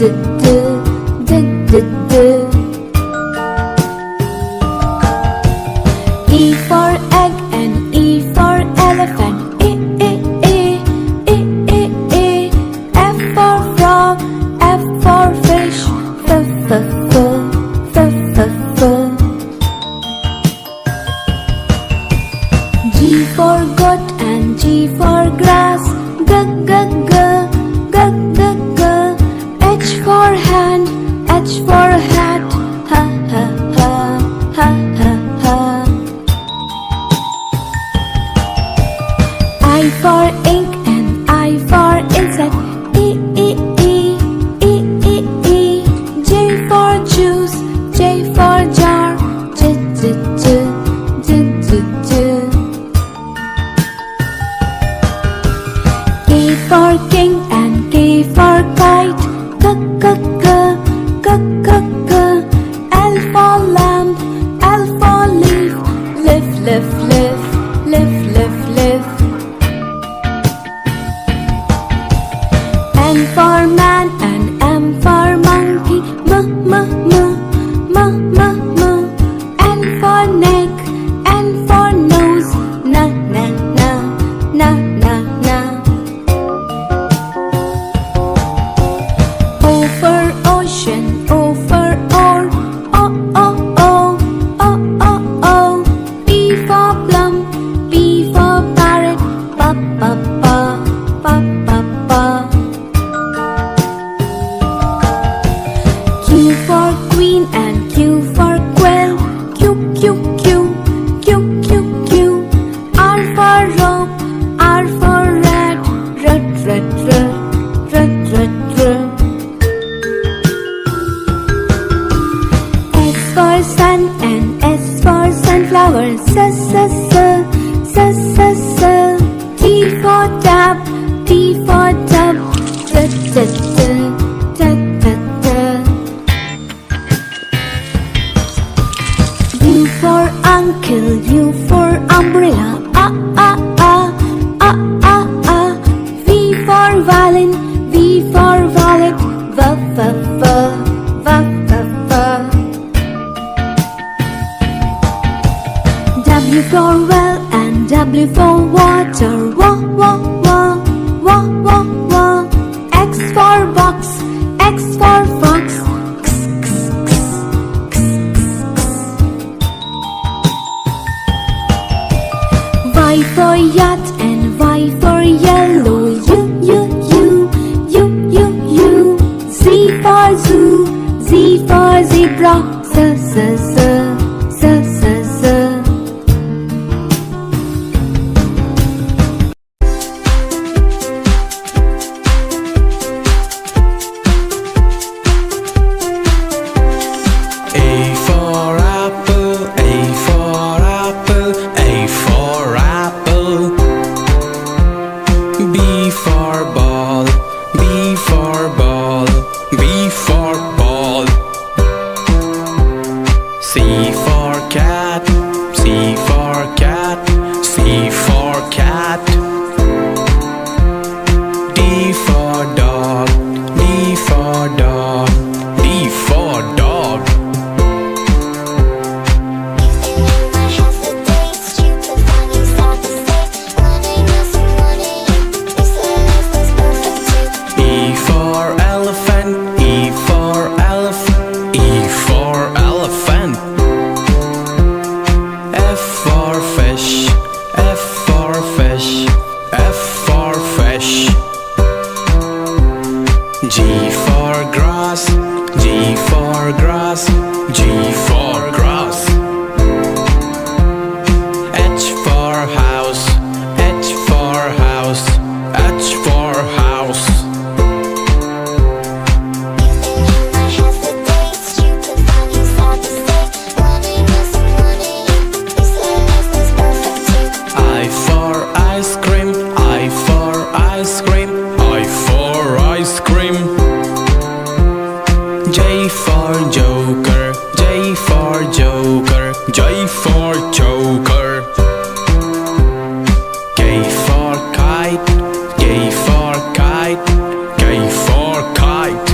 E for egg and E for elephant. F for frog, F for fish. G for goat and G for grass. G. H for hand, H for hat. I for ink and I for insect. J for juice, J for jar. K for king and K for kite. L for lamp, L for leaf. Live. M for man and M for monkey. N for neck, N for nose. Na. O for ocean, O for oar. P for plum, P for parrot. Pa. Q for queen and Q for quail. Q. R for rope, R for rat. S for sun and S for sunflower. T for tap, T for tub. U for uncle, U for umbrella. V for violin, V for wallet. W for well and W for water. X for box, X for fox. Y for yacht and Y for yellow. U. Z for zoo, Z for zebra. K for kite, K for kite.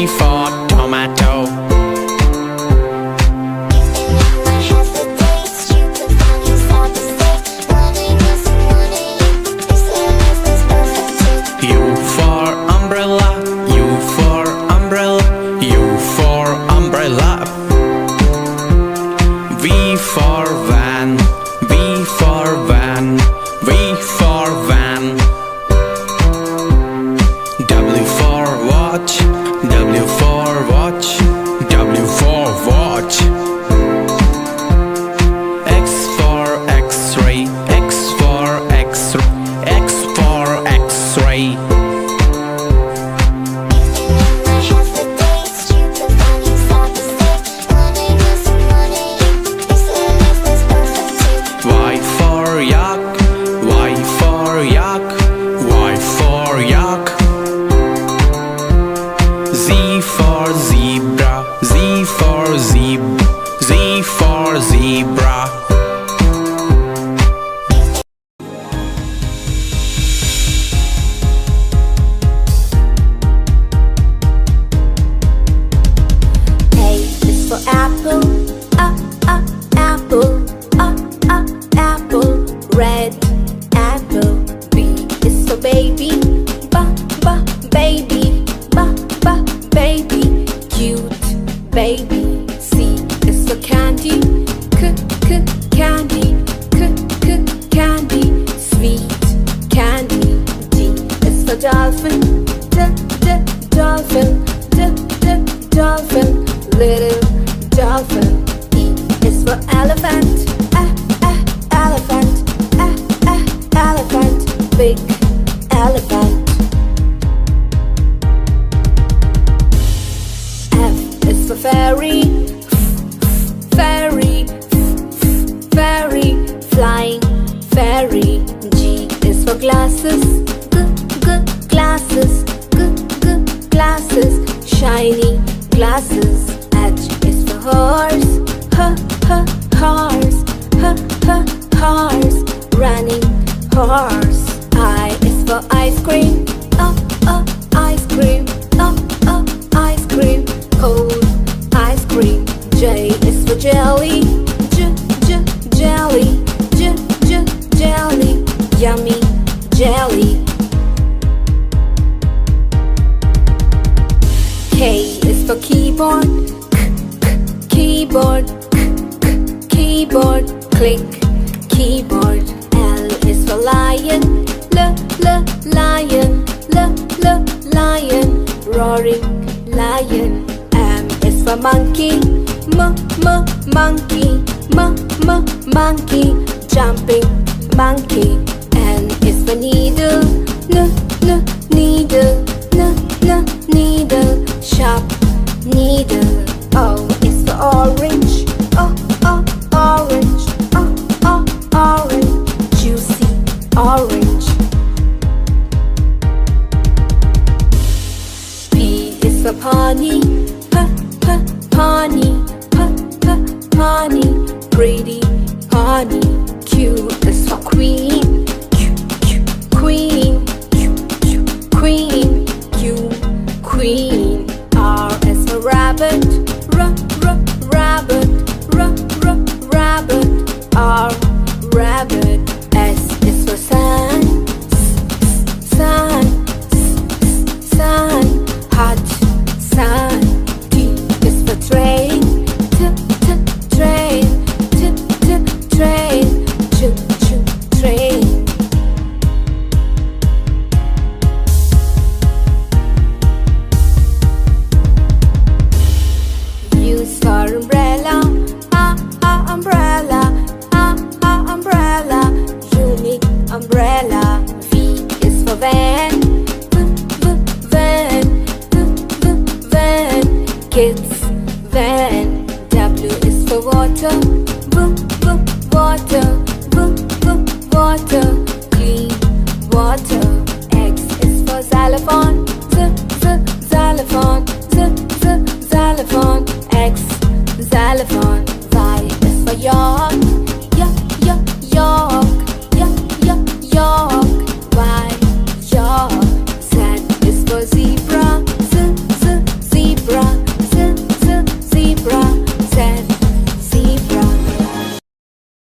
for tomato. U for umbrella, U for umbrella, U for umbrella. V for van, V for van, V for van. W for watch, W for watch, W for watch. X for X-ray, X for X-ray, X for X-ray. Y for yak, Y for yak, Y for yak. Z for zebra, Z for zebra, Z for zebra. A is for apple, apple, apple, red apple. B is for baby, baby, baby, cute baby. C is for candy, candy, candy, sweet candy. D is for dolphin, dolphin, dolphin, little dolphin. E is for elephant, elephant, elephant, big elephant. F is for fairy, fairy, fairy, flying fairy. G is for glasses, glasses, glasses, shiny glasses. H is for horse, horse, horse, running horse. I is for ice cream, ice cream, ice cream, cold ice cream. J is for jelly, jelly, jelly, yummy jelly. K is for keyboard, keyboard, keyboard, click keyboard. L is for lion, lion, lion, roaring lion. M is for monkey, monkey, monkey, jumping monkey. N is for needle, needle, needle, sharp needle. O is for orange, orange, orange, juicy orange. P is for pony, pony, pony, pretty pony. Q is for queen, queen, queen, Q, queen. R is for rabbit, rabbit, rabbit, R, rabbit. S is for sun, sun, sun, hot sun. T is for train, train, train, train. U is for umbrella, umbrella, umbrella, unique umbrella. V is for van, van, van, kids van. W is for water, water, water, clean water.